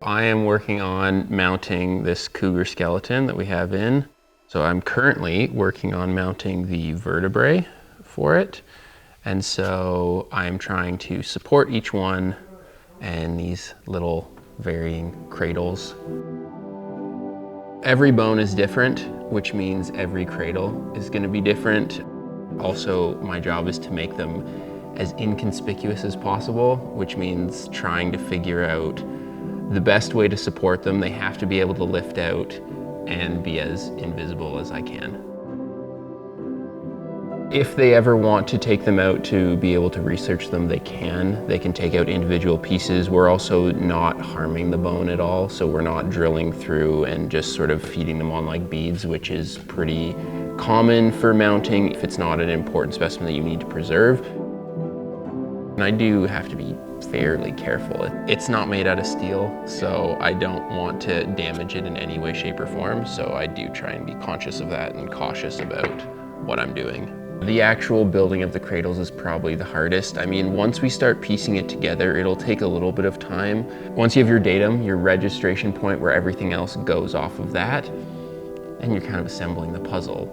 I am working on mounting this cougar skeleton that we have in. So I'm currently working on mounting the vertebrae for it. And so I'm trying to support each one and these little varying cradles. Every bone is different, which means every cradle is going to be different. Also, my job is to make them as inconspicuous as possible, which means trying to figure out the best way to support them. They have to be able to lift out and be as invisible as I can. If they ever want to take them out to be able to research them, they can. They can take out individual pieces. We're also not harming the bone at all, so we're not drilling through and just sort of feeding them on like beads, which is pretty common for mounting if it's not an important specimen that you need to preserve. And I do have to be fairly careful. It's not made out of steel, so I don't want to damage it in any way, shape, or form, so I do try and be conscious of that and cautious about what I'm doing. The actual building of the cradles is probably the hardest. I mean, once we start piecing it together, it'll take a little bit of time. Once you have your datum, your registration point where everything else goes off of that, and you're kind of assembling the puzzle.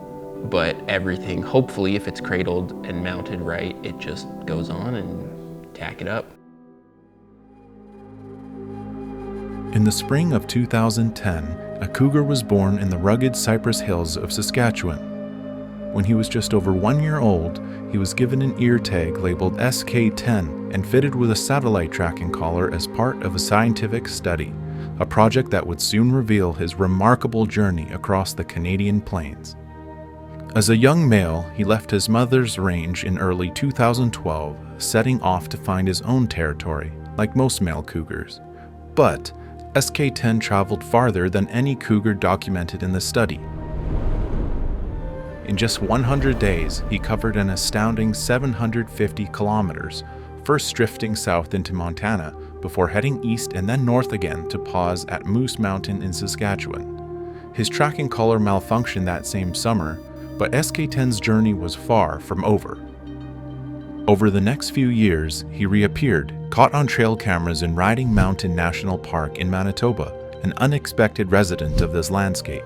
But everything, hopefully, if it's cradled and mounted right, it just goes on and tack it up. In the spring of 2010, a cougar was born in the rugged Cypress Hills of Saskatchewan. When he was just over 1 year old, he was given an ear tag labeled SK-10 and fitted with a satellite tracking collar as part of a scientific study, a project that would soon reveal his remarkable journey across the Canadian plains. As a young male, he left his mother's range in early 2012, setting off to find his own territory, like most male cougars. But SK-10 traveled farther than any cougar documented in the study. In just 100 days, he covered an astounding 750 kilometers, first drifting south into Montana before heading east and then north again to pause at Moose Mountain in Saskatchewan. His tracking collar malfunctioned that same summer, but SK-10's journey was far from over. Over the next few years, he reappeared, caught on trail cameras in Riding Mountain National Park in Manitoba, an unexpected resident of this landscape.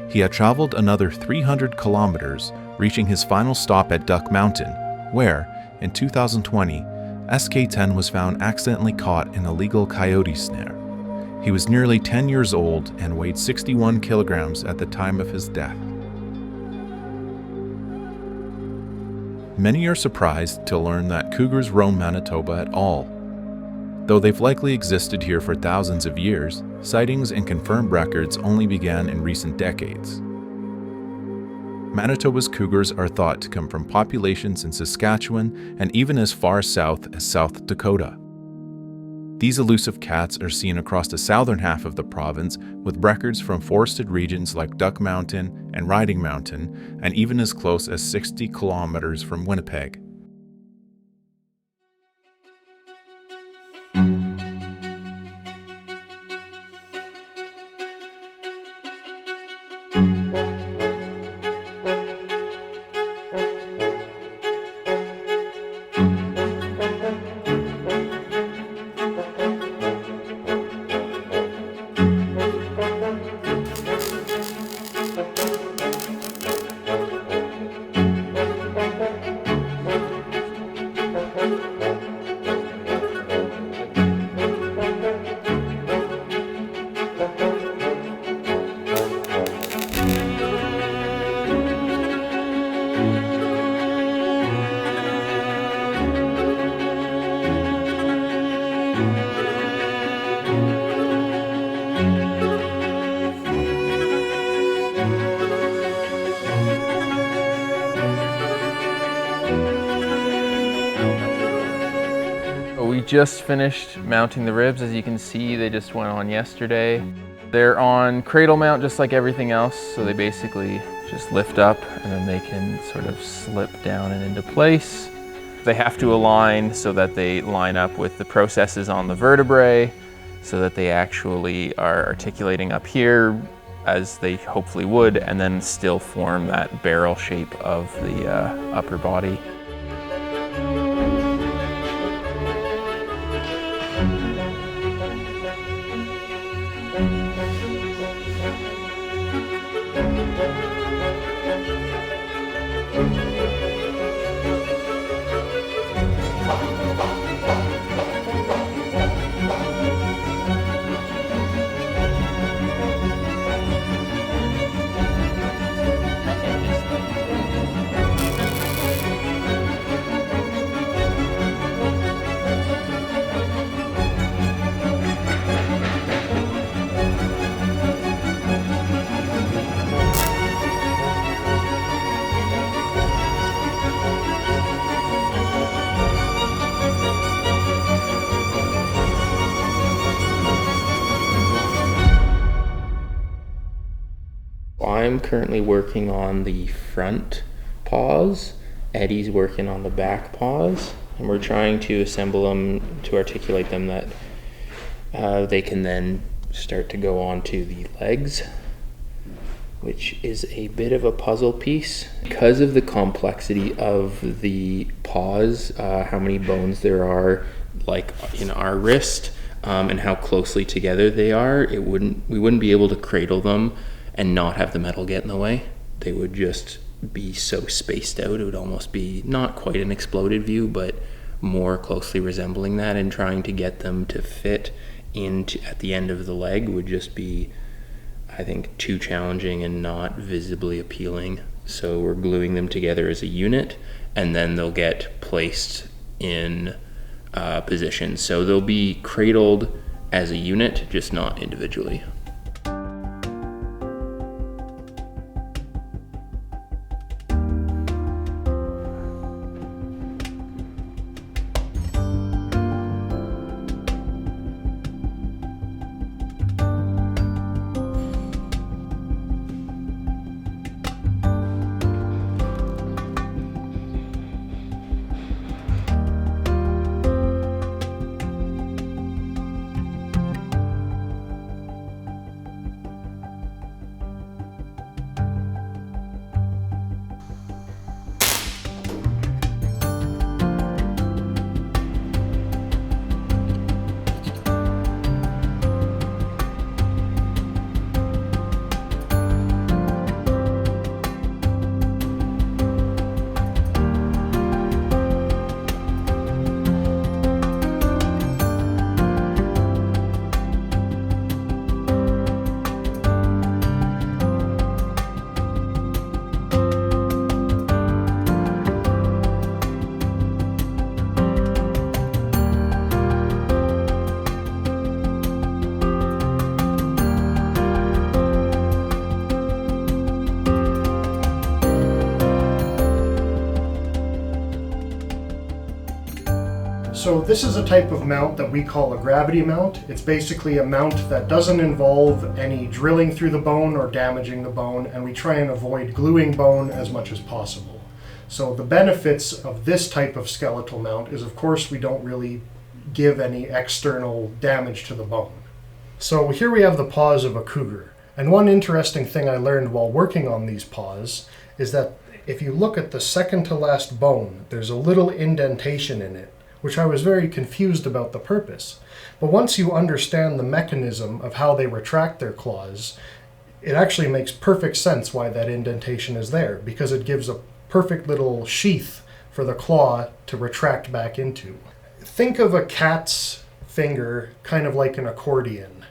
He had traveled another 300 kilometers, reaching his final stop at Duck Mountain, where, in 2020, SK-10 was found accidentally caught in a legal coyote snare. He was nearly 10 years old and weighed 61 kilograms at the time of his death. Many are surprised to learn that cougars roam Manitoba at all. Though they've likely existed here for thousands of years, sightings and confirmed records only began in recent decades. Manitoba's cougars are thought to come from populations in Saskatchewan and even as far south as South Dakota. These elusive cats are seen across the southern half of the province, with records from forested regions like Duck Mountain and Riding Mountain, and even as close as 60 kilometers from Winnipeg. We just finished mounting the ribs. As you can see, they just went on yesterday. They're on cradle mount just like everything else, so they basically just lift up and then they can sort of slip down and into place. They have to align so that they line up with the processes on the vertebrae so that they actually are articulating up here as they hopefully would, and then still form that barrel shape of the upper body. I'm currently working on the front paws. Eddie's working on the back paws, and we're trying to assemble them to articulate them that they can then start to go onto the legs, which is a bit of a puzzle piece because of the complexity of the paws, how many bones there are, like in our wrist, and how closely together they are. We wouldn't be able to cradle them and not have the metal get in the way. They would just be so spaced out. It would almost be not quite an exploded view, but more closely resembling that, and trying to get them to fit into at the end of the leg would just be, I think, too challenging and not visibly appealing. So we're gluing them together as a unit, and then they'll get placed in position. So they'll be cradled as a unit, just not individually. So this is a type of mount that we call a gravity mount. It's basically a mount that doesn't involve any drilling through the bone or damaging the bone, and we try and avoid gluing bone as much as possible. So the benefits of this type of skeletal mount is, of course, we don't really give any external damage to the bone. So here we have the paws of a cougar. And one interesting thing I learned while working on these paws is that if you look at the second to last bone, there's a little indentation in it, which I was very confused about the purpose. But once you understand the mechanism of how they retract their claws, it actually makes perfect sense why that indentation is there, because it gives a perfect little sheath for the claw to retract back into. Think of a cat's finger kind of like an accordion,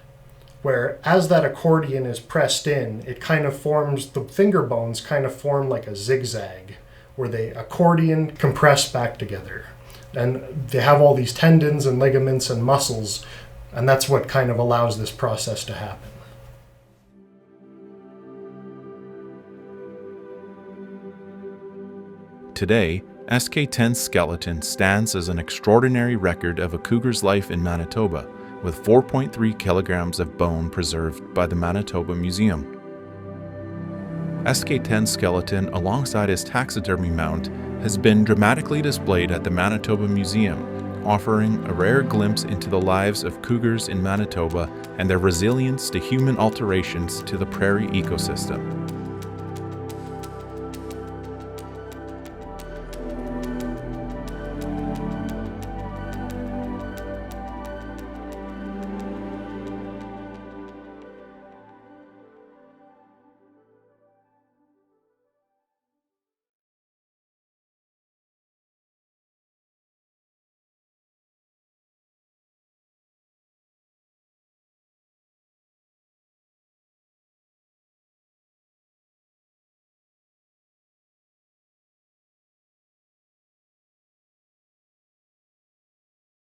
where as that accordion is pressed in, it kind of forms, the finger bones kind of form like a zigzag, where the accordion compress back together. And they have all these tendons and ligaments and muscles, and that's what kind of allows this process to happen. Today, SK-10's skeleton stands as an extraordinary record of a cougar's life in Manitoba, with 4.3 kilograms of bone preserved by the Manitoba Museum. SK-10's skeleton, alongside his taxidermy mount, has been dramatically displayed at the Manitoba Museum, offering a rare glimpse into the lives of cougars in Manitoba and their resilience to human alterations to the prairie ecosystem.